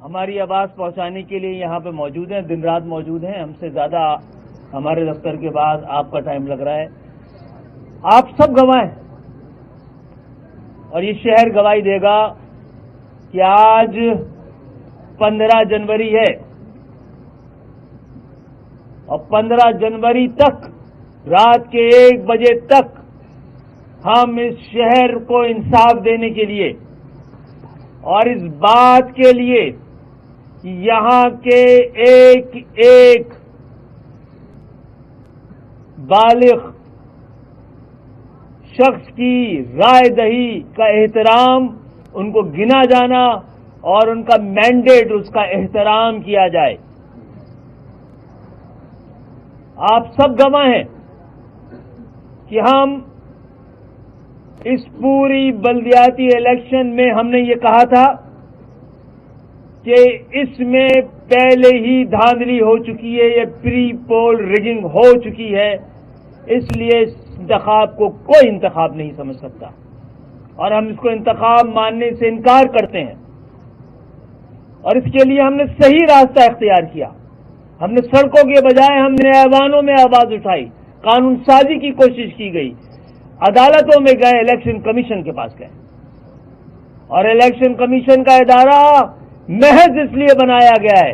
ہماری آواز پہنچانے کے لیے یہاں پہ موجود ہیں، دن رات موجود ہیں. ہم سے زیادہ ہمارے دفتر کے بعد آپ کا ٹائم لگ رہا ہے. آپ سب گواہ ہیں اور یہ شہر گواہی دے گا کہ آج 15 جنوری ہے اور 15 جنوری تک رات کے 1 بجے تک ہم اس شہر کو انصاف دینے کے لیے اور اس بات کے لیے کہ یہاں کے ایک ایک بالغ شخص کی رائے دہی کا احترام، ان کو گنا جانا اور ان کا مینڈیٹ، اس کا احترام کیا جائے. آپ سب گواہ ہیں کہ ہم اس پوری بلدیاتی الیکشن میں ہم نے یہ کہا تھا کہ اس میں پہلے ہی دھاندلی ہو چکی ہے، یہ پری پول ریگنگ ہو چکی ہے، اس لیے اس انتخاب کو کوئی انتخاب نہیں سمجھ سکتا اور ہم اس کو انتخاب ماننے سے انکار کرتے ہیں. اور اس کے لیے ہم نے صحیح راستہ اختیار کیا. ہم نے سڑکوں کے بجائے ہم نے ایوانوں میں آواز اٹھائی، قانون سازی کی کوشش کی گئی، عدالتوں میں گئے، الیکشن کمیشن کے پاس گئے. اور الیکشن کمیشن کا ادارہ محض اس لیے بنایا گیا ہے،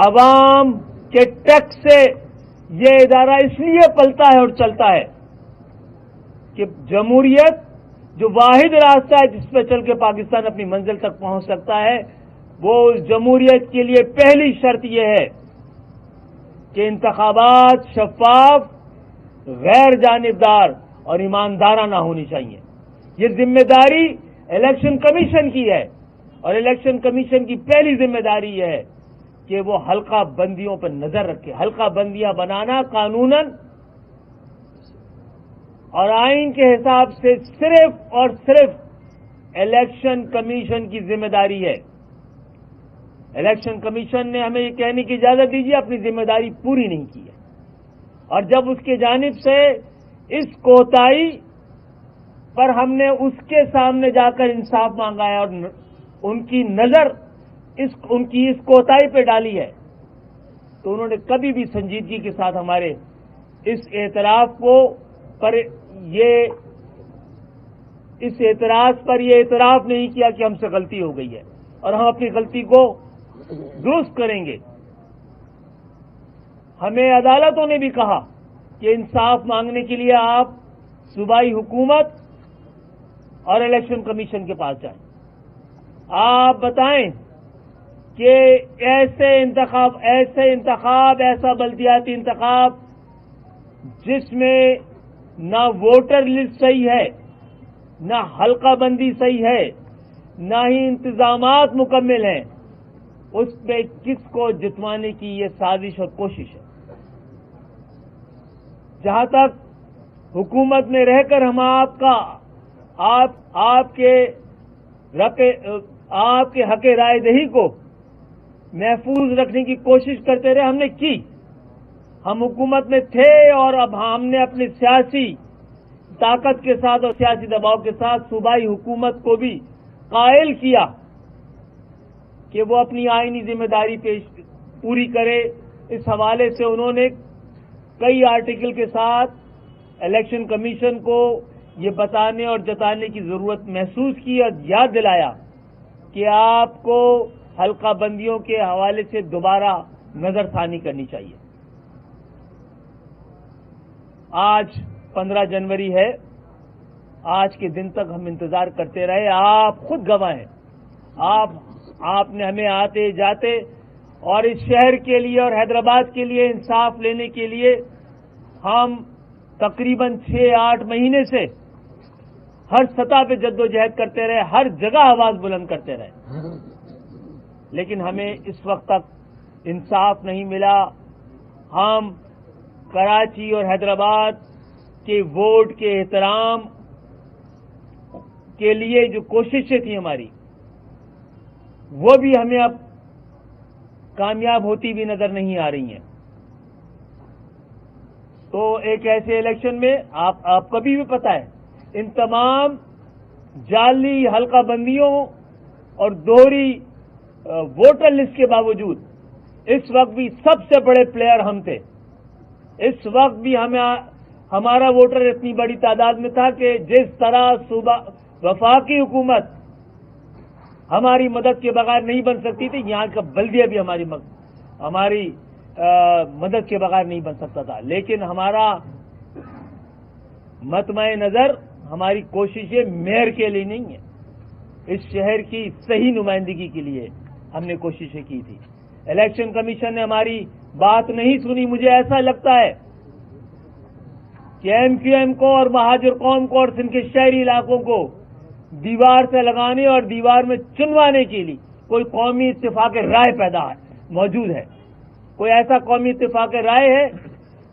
عوام کے ٹیکس سے یہ ادارہ اس لیے پلتا ہے اور چلتا ہے کہ جمہوریت جو واحد راستہ ہے جس پہ چل کے پاکستان اپنی منزل تک پہنچ سکتا ہے، وہ اس جمہوریت کے لیے پہلی شرط یہ ہے کہ انتخابات شفاف، غیر جانبدار اور ایماندارانہ ہونی چاہیے. یہ ذمہ داری الیکشن کمیشن کی ہے اور الیکشن کمیشن کی پہلی ذمہ داری یہ ہے کہ وہ حلقہ بندیوں پر نظر رکھے. حلقہ بندیاں بنانا قانوناً اور آئین کے حساب سے صرف اور صرف الیکشن کمیشن کی ذمہ داری ہے. الیکشن کمیشن نے ہمیں یہ کہنے کی اجازت دیجیے اپنی ذمہ داری پوری نہیں کی ہے، اور جب اس کی جانب سے اس کوتاہی پر ہم نے اس کے سامنے جا کر انصاف مانگا ہے اور ان کی نظر ان کی اس کوتاہی پہ ڈالی ہے، تو انہوں نے کبھی بھی سنجیدگی کے ساتھ ہمارے اس اعتراف کو پر اس اعتراض پر یہ اعتراف نہیں کیا کہ ہم سے غلطی ہو گئی ہے اور ہم اپنی غلطی کو درست کریں گے. ہمیں عدالتوں نے بھی کہا کہ انصاف مانگنے کے لیے آپ صوبائی حکومت اور الیکشن کمیشن کے پاس جائیں. آپ بتائیں کہ ایسا بلدیاتی انتخاب جس میں نہ ووٹر لسٹ صحیح ہے، نہ حلقہ بندی صحیح ہے، نہ ہی انتظامات مکمل ہیں، اس پہ کس کو جتوانے کی یہ سازش اور کوشش ہے. جہاں تک حکومت میں رہ کر ہم آپ کے حق رائے دہی کو محفوظ رکھنے کی کوشش کرتے رہے، ہم نے کی. ہم حکومت میں تھے اور اب ہم نے اپنی سیاسی طاقت کے ساتھ اور سیاسی دباؤ کے ساتھ صوبائی حکومت کو بھی قائل کیا کہ وہ اپنی آئینی ذمہ داری پوری کرے. اس حوالے سے انہوں نے کئی آرٹیکل کے ساتھ الیکشن کمیشن کو یہ بتانے اور جتانے کی ضرورت محسوس کی اور یاد دلایا کہ آپ کو حلقہ بندیوں کے حوالے سے دوبارہ نظر ثانی کرنی چاہیے. آج 15 جنوری ہے. آج کے دن تک ہم انتظار کرتے رہے. آپ خود گواہ ہیں. آپ نے ہمیں آتے جاتے اور اس شہر کے لیے اور حیدرآباد کے لیے انصاف لینے کے لیے ہم تقریباً 6-8 مہینے سے ہر سطح پہ جد و جہد کرتے رہے، ہر جگہ آواز بلند کرتے رہے، لیکن ہمیں اس وقت تک انصاف نہیں ملا. ہم کراچی اور حیدرآباد کے ووٹ کے احترام کے لیے جو کوششیں تھیں ہماری، وہ بھی ہمیں اب کامیاب ہوتی بھی نظر نہیں آ رہی ہیں. تو ایک ایسے الیکشن میں آپ کو بھی پتہ ہے، ان تمام جعلی حلقہ بندیوں اور دوہری ووٹر لسٹ کے باوجود اس وقت بھی سب سے بڑے پلیئر ہم تھے. اس وقت بھی ہمارا ووٹر اتنی بڑی تعداد میں تھا کہ جس طرح صوبہ وفاقی حکومت ہماری مدد کے بغیر نہیں بن سکتی تھی، یہاں کا بلدیہ بھی ہماری مدد کے بغیر نہیں بن سکتا تھا. لیکن ہمارا مطمع نظر، ہماری کوششیں میئر کے لیے نہیں ہے، اس شہر کی صحیح نمائندگی کے لیے ہم نے کوششیں کی تھی. الیکشن کمیشن نے ہماری بات نہیں سنی. مجھے ایسا لگتا ہے کہ ایم کیو ایم کو اور مہاجر قوم کو اور سندھ کے شہری علاقوں کو دیوار سے لگانے اور دیوار میں چنوانے کے لیے کوئی قومی اتفاق رائے موجود ہے. کوئی ایسا قومی اتفاق رائے ہے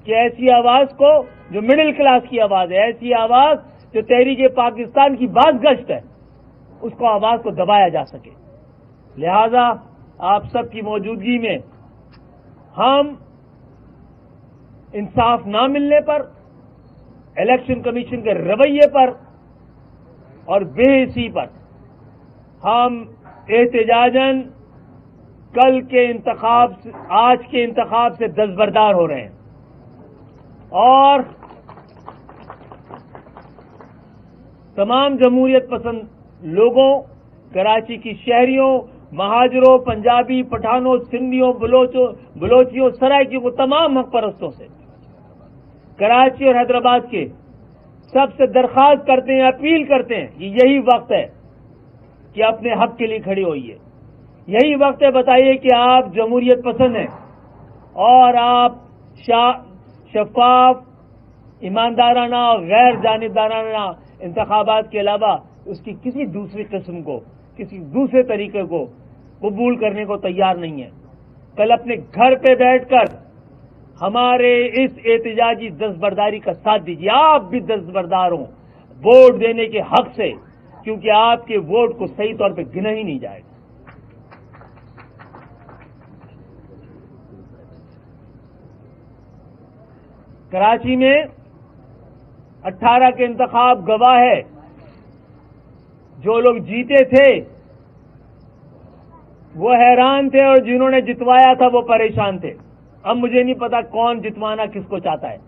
کہ ایسی آواز کو جو مڈل کلاس کی آواز ہے، ایسی آواز جو تحریک پاکستان کی باز گشت ہے، اس کو آواز کو دبایا جا سکے. لہذا آپ سب کی موجودگی میں ہم انصاف نہ ملنے پر، الیکشن کمیشن کے رویے پر اور بے حسی پر ہم احتجاجاً آج کے انتخاب سے دستبردار ہو رہے ہیں. اور تمام جمہوریت پسند لوگوں، کراچی کی شہریوں، مہاجروں، پنجابی، پٹھانوں، سندھیوں، بلوچیوں، سرائکیوں کو، تمام حق پرستوں سے کراچی اور حیدرآباد کے سب سے درخواست کرتے ہیں، اپیل کرتے ہیں کہ یہی وقت ہے کہ اپنے حق کے لیے کھڑی ہوئیے. یہی وقت ہے بتائیے کہ آپ جمہوریت پسند ہیں اور آپ شفاف، ایماندارانہ اور غیر جانبدارانہ انتخابات کے علاوہ اس کی کسی دوسری قسم کو، کسی دوسرے طریقے کو قبول کرنے کو تیار نہیں ہے. کل اپنے گھر پہ بیٹھ کر ہمارے اس احتجاجی دستبرداری کا ساتھ دیجیے. آپ بھی دستبردار ہوں ووٹ دینے کے حق سے، کیونکہ آپ کے ووٹ کو صحیح طور پہ گنا ہی نہیں جائے گا. کراچی میں 18 کے انتخاب گواہ ہے. جو لوگ جیتے تھے وہ حیران تھے اور جنہوں نے جتوایا تھا وہ پریشان تھے. اب مجھے نہیں پتا کون جتوانا کس کو چاہتا ہے.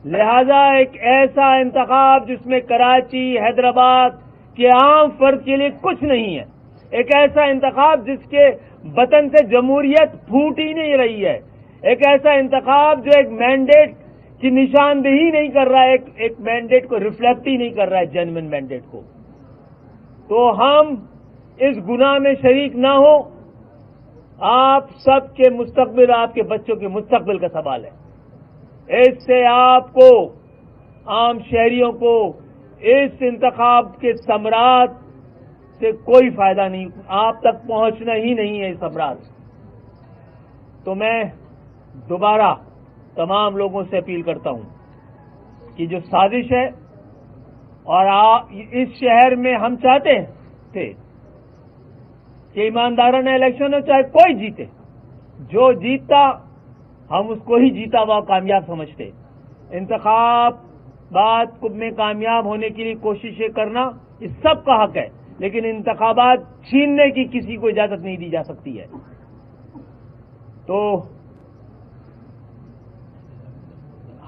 لہذا ایک ایسا انتخاب جس میں کراچی، حیدرآباد کے عام فرد کے لیے کچھ نہیں ہے، ایک ایسا انتخاب جس کے وطن سے جمہوریت پھوٹ ہی نہیں رہی ہے، ایک ایسا انتخاب جو ایک مینڈیٹ کی نشاندہی نہیں کر رہا ہے، ایک مینڈیٹ کو ریفلیکٹ ہی نہیں کر رہا ہے، جینوئن مینڈیٹ کو. تو ہم اس گناہ میں شریک نہ ہوں. آپ سب کے مستقبل، آپ کے بچوں کے مستقبل کا سوال ہے. اس سے آپ کو، عام شہریوں کو، اس انتخاب کے ثمرات سے کوئی فائدہ نہیں، آپ تک پہنچنا ہی نہیں ہے اس ثمرات. تو میں دوبارہ تمام لوگوں سے اپیل کرتا ہوں کہ جو سازش ہے، اور اس شہر میں ہم چاہتے تھے کہ ایماندارانہ الیکشن ہو، چاہے کوئی جیتے، جو جیتتا ہم اس کو ہی جیتا ہوا کامیاب سمجھتے. انتخابات میں کامیاب ہونے کے لیے کوششیں کرنا یہ سب کا حق ہے، لیکن انتخابات چھیننے کی کسی کو اجازت نہیں دی جا سکتی ہے. تو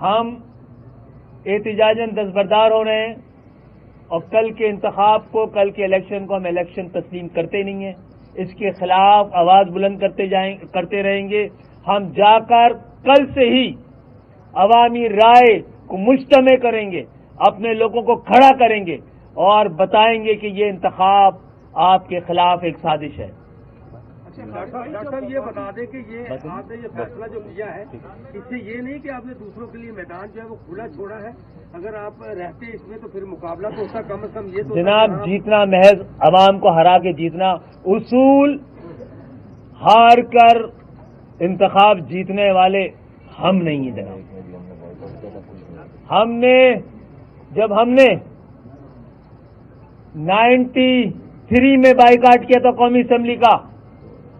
ہم احتجاجاً دستبردار ہو رہے ہیں اور کل کے انتخاب کو، کل کے الیکشن کو ہم الیکشن تسلیم کرتے نہیں ہیں. اس کے خلاف آواز بلند کرتے رہیں گے. ہم جا کر کل سے ہی عوامی رائے کو مجتمع کریں گے، اپنے لوگوں کو کھڑا کریں گے اور بتائیں گے کہ یہ انتخاب آپ کے خلاف ایک سازش ہے. ڈاکٹر صاحب یہ بتا دیں کہ یہ آپ نے یہ فیصلہ جو کیا ہے، اس سے یہ نہیں کہ آپ نے دوسروں کے لیے میدان جو ہے وہ کھلا چھوڑا ہے. اگر آپ رہتے اس میں تو پھر مقابلہ تو ہوتا کم از کم یہ تو جناب، جیتنا محض عوام کو ہرا کے جیتنا، اصول ہار کر انتخاب جیتنے والے ہم نہیں ہیں جناب. جب ہم نے 93 میں بائیکاٹ کیا تھا قومی اسمبلی کا،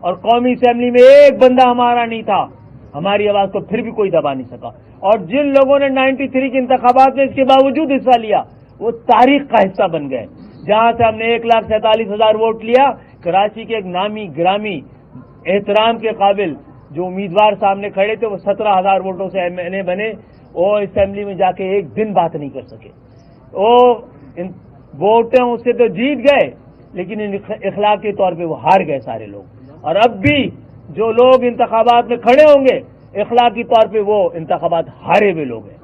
اور قومی اسمبلی میں ایک بندہ ہمارا نہیں تھا، ہماری آواز کو پھر بھی کوئی دبا نہیں سکا. اور جن لوگوں نے 93 کے انتخابات میں اس کے باوجود حصہ لیا وہ تاریخ کا حصہ بن گئے. جہاں سے ہم نے 1,47,000 ووٹ لیا، کراچی کے ایک نامی گرامی احترام کے قابل جو امیدوار سامنے کھڑے تھے وہ 17,000 ووٹوں سے MNA بنے، اور اسمبلی میں جا کے ایک دن بات نہیں کر سکے۔ وہ ووٹیں اس سے تو جیت گئے لیکن اخلاقی طور پہ وہ ہار گئے سارے لوگ، اور اب بھی جو لوگ انتخابات میں کھڑے ہوں گے اخلاقی طور پہ وہ انتخابات ہارے ہوئے لوگ ہیں۔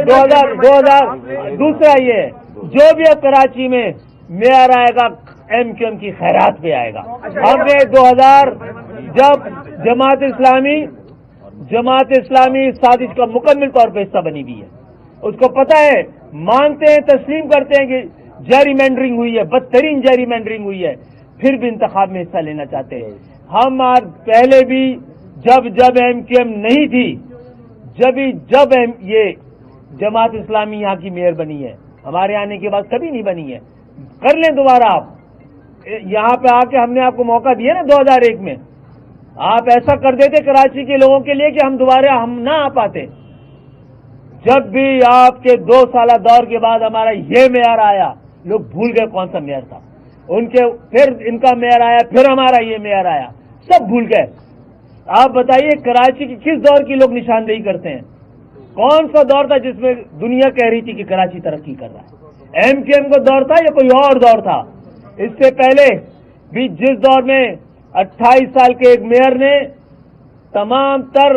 2000 دوسرا یہ ہے، جو بھی اب کراچی میں میئر آئے گا MQM کی خیرات پہ آئے گا۔ ہم نے 2000 جب جماعت اسلامی اس سازش کا مکمل طور پہ حصہ بنی ہوئی ہے، اس کو پتہ ہے، مانتے ہیں، تسلیم کرتے ہیں کہ جیری مینڈرنگ ہوئی ہے، بدترین جیری مینڈرنگ ہوئی ہے، پھر بھی انتخاب میں حصہ لینا چاہتے ہیں۔ ہم آج پہلے بھی جب MQM نہیں تھی، جب یہ جماعت اسلامی یہاں کی میئر بنی ہے، ہمارے آنے کے بعد کبھی نہیں بنی ہے، کر لیں دوبارہ آپ، یہاں پہ آ کے ہم نے آپ کو موقع دیا نا 2001 میں، آپ ایسا کر دیتے کراچی کے لوگوں کے لیے کہ ہم دوبارہ نہ آ پاتے۔ جب بھی آپ کے 2 سالہ دور کے بعد ہمارا یہ میئر آیا، لوگ بھول گئے کون سا میئر تھا، پھر ان کا میئر آیا، پھر ہمارا یہ میئر آیا، سب بھول گئے۔ آپ بتائیے کراچی کی کس دور کی لوگ نشاندہی کرتے ہیں؟ کون سا دور تھا جس میں دنیا کہہ رہی تھی کہ کراچی ترقی کر رہا ہے؟ MQM کا دور تھا یا کوئی اور دور تھا؟ اس سے پہلے بھی جس دور میں 28 سال کے ایک میئر نے تمام تر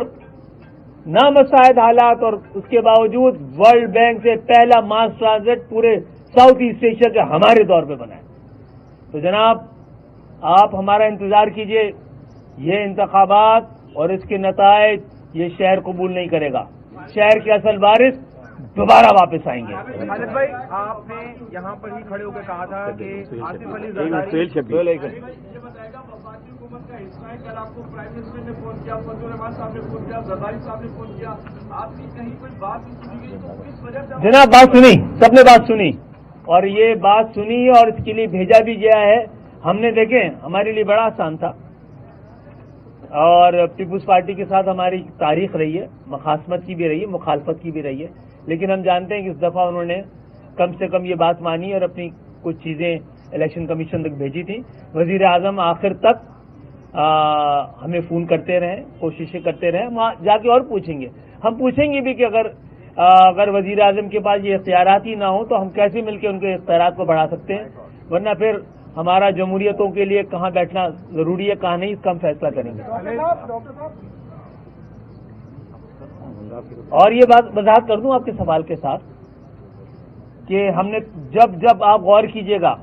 نامساعد حالات اور اس کے باوجود ورلڈ بینک سے پہلا ماس ٹرانزٹ پورے ساؤتھ ایسٹ ایشیا کے ہمارے دور پہ بنا ہے۔ تو جناب آپ ہمارا انتظار کیجئے، یہ انتخابات اور اس کے نتائج یہ شہر قبول نہیں کرے گا، شہر کے اصل وارث دوبارہ واپس آئیں گے۔ خالد بھائی، آپ نے یہاں پر ہی کھڑے ہو کے کہا تھا کہ آصف علی زرداری حکومت کا حصہ ہے، کل آپ کو پرائم منسٹر نے فون کیا، فضل الرحمان صاحب نے فون کیا، زرداری صاحب نے فون کیا، آپ کی کہیں کوئی بات نہیں سنی گئی، تو کس وجہ سے؟ جناب بات سنی، سب نے بات سنی، اور یہ بات سنی اور اس کے لیے بھیجا بھی گیا ہے۔ ہم نے دیکھیں ہمارے لیے بڑا آسان تھا، اور پیپلز پارٹی کے ساتھ ہماری تاریخ رہی ہے، مخاصمت کی بھی رہی ہے، مخالفت کی بھی رہی ہے، لیکن ہم جانتے ہیں کہ اس دفعہ انہوں نے کم سے کم یہ بات مانی اور اپنی کچھ چیزیں الیکشن کمیشن تک بھیجی تھیں۔ وزیر اعظم آخر تک ہمیں فون کرتے رہے، کوششیں کرتے رہے، ہم جا کے اور پوچھیں گے، ہم پوچھیں گے بھی کہ اگر وزیر اعظم کے پاس یہ اختیارات ہی نہ ہوں تو ہم کیسے مل کے ان کے اختیارات کو بڑھا سکتے ہیں، ورنہ پھر ہمارا جمہوریتوں کے لیے کہاں بیٹھنا ضروری ہے کہاں نہیں، اس کا ہم فیصلہ کریں گے۔ اور یہ بات وضاحت کر دوں آپ کے سوال کے ساتھ کہ ہم نے جب آپ غور کیجئے گا،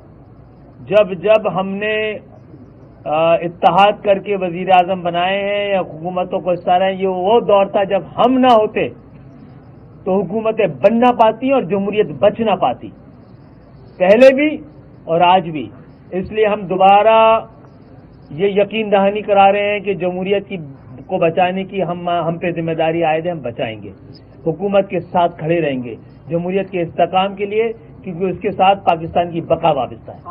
جب ہم نے اتحاد کر کے وزیر اعظم بنائے ہیں یا حکومتوں کو حصہ رہے ہیں، یہ وہ دور تھا جب ہم نہ ہوتے تو حکومتیں بن نہ پاتی اور جمہوریت بچ نہ پاتی، پہلے بھی اور آج بھی۔ اس لیے ہم دوبارہ یہ یقین دہانی کرا رہے ہیں کہ جمہوریت کو بچانے کی ہم پہ ذمہ داری عائد ہے، ہم بچائیں گے، حکومت کے ساتھ کھڑے رہیں گے جمہوریت کے استحکام کے لیے، کیونکہ اس کے ساتھ پاکستان کی بقا وابستہ ہے۔ کل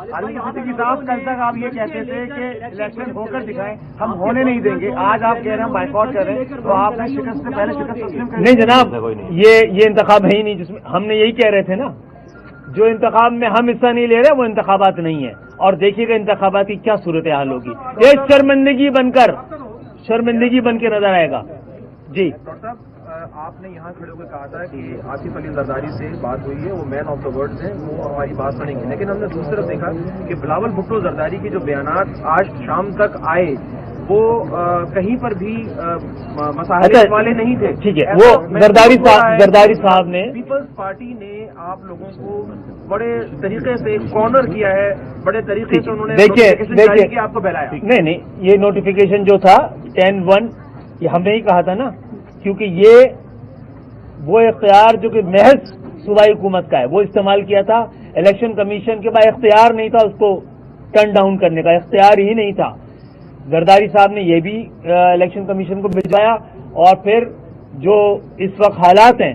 تک آپ یہ کہتے تھے کہ الیکشن ہو کر دکھائیں، ہم ہونے نہیں دیں گے، آج آپ کہہ رہے ہیں ہم بائیکاٹ کر رہے ہیں، تو آپ نے شکست سے پہلے شکست تسلیم کر؟ نہیں جناب، یہ انتخاب ہے ہی نہیں جس میں ہم نے یہی کہہ رہے تھے نا، جو انتخاب میں ہم حصہ نہیں لے رہے وہ انتخابات نہیں ہے، اور دیکھیے گا انتخابات کی کیا صورتحال ہوگی، یہ شرمندگی بن کے نظر آئے گا۔ جی ڈاکٹر صاحب، آپ نے یہاں کھڑے ہو کے کہا تھا کہ آصف علی زرداری سے بات ہوئی ہے، وہ مین آف دا ورڈز ہیں، وہ ہماری بات سنیں گے، لیکن ہم نے دوسری طرف دیکھا کہ بلاول بھٹو زرداری کے جو بیانات آج شام تک آئے وہ کہیں پر بھی مساحت والے نہیں تھے۔ ٹھیک ہے، وہ زرداری صاحب نے، پیپلز پارٹی نے آپ لوگوں کو بڑے طریقے سے کارنر کیا ہے، بڑے طریقے سے انہوں نے دیکھیے آپ کو بہلایا۔ نہیں، یہ نوٹیفیکیشن جو تھا 10-1 یہ ہم نے ہی کہا تھا نا، کیونکہ یہ وہ اختیار جو کہ محض صوبائی حکومت کا ہے وہ استعمال کیا تھا، الیکشن کمیشن کے پاس اختیار نہیں تھا اس کو ٹرن ڈاؤن کرنے کا، اختیار ہی نہیں تھا۔ زرداری صاحب نے یہ بھی الیکشن کمیشن کو بھجوایا، اور پھر جو اس وقت حالات ہیں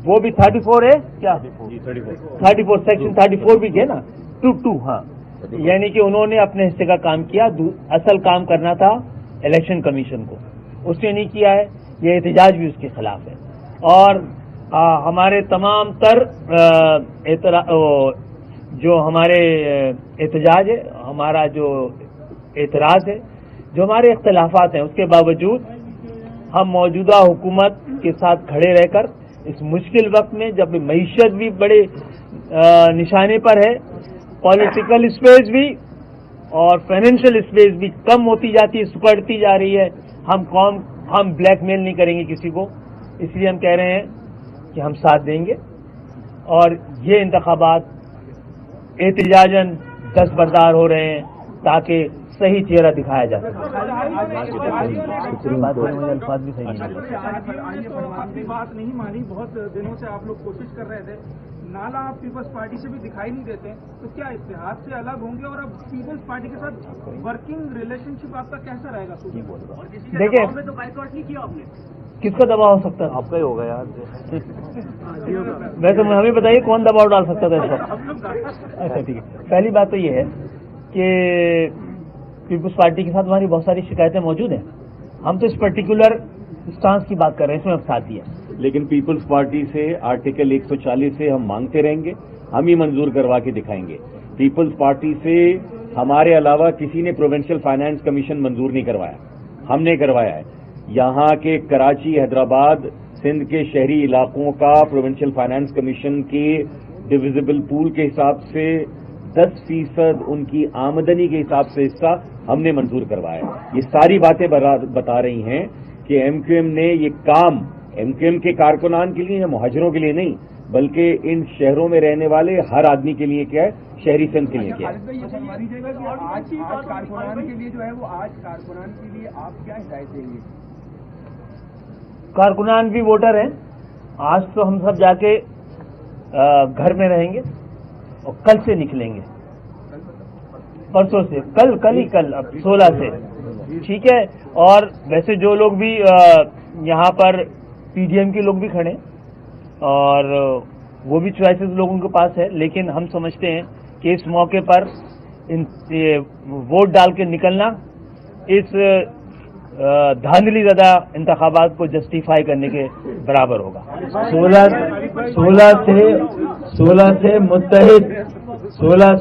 وہ بھی 34 ہے کیا، 34 سیکشن 34 بھی تھے نا، 2 ہاں، یعنی کہ انہوں نے اپنے حصے کا کام کیا، اصل کام کرنا تھا الیکشن کمیشن کو، اس نے نہیں کیا ہے، یہ احتجاج بھی اس کے خلاف ہے۔ اور ہمارے تمام تر جو ہمارے احتجاج ہے، ہمارا جو اعتراض ہے، جو ہمارے اختلافات ہیں، اس کے باوجود ہم موجودہ حکومت کے ساتھ کھڑے رہ کر اس مشکل وقت میں، جب معیشت بھی بڑے نشانے پر ہے، پولیٹیکل اسپیس بھی اور فائنینشیل اسپیس بھی کم ہوتی جاتی ہے، سکڑتی جا رہی ہے، ہم بلیک میل نہیں کریں گے کسی کو، اس لیے ہم کہہ رہے ہیں کہ ہم ساتھ دیں گے اور یہ انتخابات احتجاجاً دستبردار ہو رہے ہیں تاکہ صحیح چہرہ دکھایا جا سکے۔ الفاظ بھی صحیح نہیں، بات نہیں مانی، بہت دنوں سے آپ لوگ کوشش کر رہے تھے، نالا آپ پیپلز پارٹی سے بھی دکھائی نہیں دیتے، تو کیا اتحاد سے الگ ہوں گے اور اب پیپلز پارٹی کے ساتھ ورکنگ ریلیشن شپ آپ کا کیسا رہے گا؟ دیکھیں، تو بائیکاٹ نہیں کیا آپ نے؟ کس کا دباؤ ہو سکتا ہے؟ آپ کا ہی ہوگا یار۔ ویسے ہمیں بتائیے کون دباؤ ڈال سکتا تھا اس وقت؟ اچھا ٹھیک ہے، پہلی بات تو یہ ہے کہ پیپلز پارٹی کے ساتھ ہماری بہت ساری شکایتیں موجود ہیں، ہم تو اس پرٹیکولر اسٹانس کی بات کر رہے ہیں، اس میں ہم ساتھی ہیں، لیکن پیپلز پارٹی سے آرٹیکل 140 سے ہم مانگتے رہیں گے، ہم ہی منظور کروا کے دکھائیں گے۔ پیپلز پارٹی سے ہمارے علاوہ کسی نے پروونشل فائنانس کمیشن منظور نہیں کروایا، ہم نے کروایا ہے۔ یہاں کے کراچی، حیدرآباد، سندھ کے شہری علاقوں کا پروونشل فائنانس کمیشن کی ڈویزبل پول کے حساب سے 10% ان کی آمدنی کے حساب سے حصہ ہم نے منظور کروایا ہے۔ یہ ساری باتیں بتا رہی ہیں کہ ایم کیو ایم نے یہ کام ایم کیو ایم کے کارکنان کے لیے یا مہاجروں کے لیے نہیں، بلکہ ان شہروں میں رہنے والے ہر آدمی کے لیے کیا ہے، شہری سندھ کے لیے کیا ہے۔ آج کارکنان کے لیے جو ہے وہ آج کارکنان کے لیے آپ کیا ہدایت دیں گے؟ کارکنان بھی ووٹر ہیں، آج تو ہم سب جا کے گھر میں رہیں گے اور کل سے نکلیں گے، پرسوں سے، کل اب 16 سے، ٹھیک ہے۔ اور ویسے جو لوگ بھی یہاں پر پی ڈی ایم کے لوگ بھی کھڑے اور وہ بھی چوائسز لوگوں کے پاس ہے، لیکن ہم سمجھتے ہیں کہ اس موقع پر ووٹ ڈال کے نکلنا اس دھاندلی زدہ انتخابات کو جسٹیفائی کرنے کے برابر ہوگا۔ 16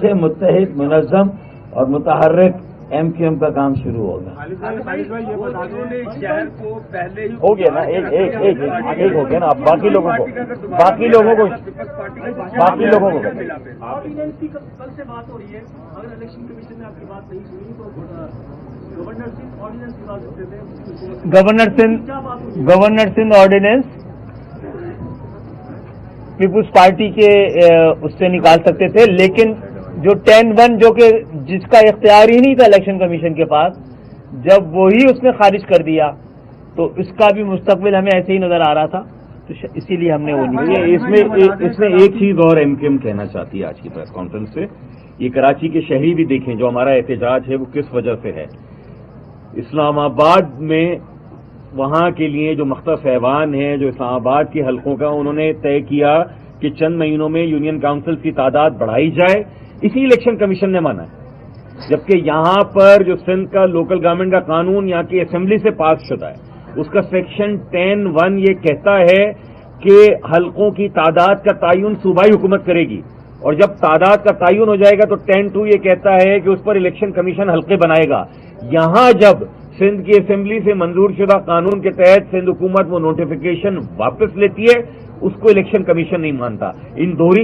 سے متحد، منظم اور متحرک ایم کیو ایم کا کام شروع ہوگا۔ ہو گیا نا، ایک ہو گیا نا، اب باقی لوگوں کو کل سے بات ہو رہی ہے، اگر الیکشن کمیشن نے آپ کی بات نہیں سنی تو گورنر سندھ آرڈیننس پیپلز پارٹی کے اس سے نکال سکتے تھے، لیکن جو 10-1 جو کہ جس کا اختیار ہی نہیں تھا الیکشن کمیشن کے پاس، جب وہی اس نے خارج کر دیا تو اس کا بھی مستقبل ہمیں ایسے ہی نظر آ رہا تھا، تو اسی لیے ہم نے وہ نہیں کیا۔ اس میں ایک چیز اور ایم کیو ایم کہنا چاہتی ہے آج کی پریس کانفرنس سے، یہ کراچی کے شہری بھی دیکھیں جو ہمارا احتجاج ہے وہ کس وجہ سے ہے۔ اسلام آباد میں وہاں کے لیے جو مختلف ایوان ہیں جو اسلام آباد کے حلقوں کا، انہوں نے طے کیا کہ چند مہینوں میں یونین کاؤنسل کی تعداد بڑھائی جائے، اسی الیکشن کمیشن نے مانا ہے، جبکہ یہاں پر جو سندھ کا لوکل گورنمنٹ کا قانون یہاں کی اسمبلی سے پاس شدہ ہے، اس کا سیکشن 10(1) یہ کہتا ہے کہ حلقوں کی تعداد کا تعین صوبائی حکومت کرے گی، اور جب تعداد کا تعین ہو جائے گا تو 10(2) یہ کہتا ہے کہ اس پر الیکشن کمیشن حلقے بنائے گا۔ یہاں جب سندھ کی اسمبلی سے منظور شدہ قانون کے تحت سندھ حکومت وہ نوٹیفیکیشن واپس لیتی ہے، اس کو الیکشن کمیشن نہیں مانتا۔ ان دوہری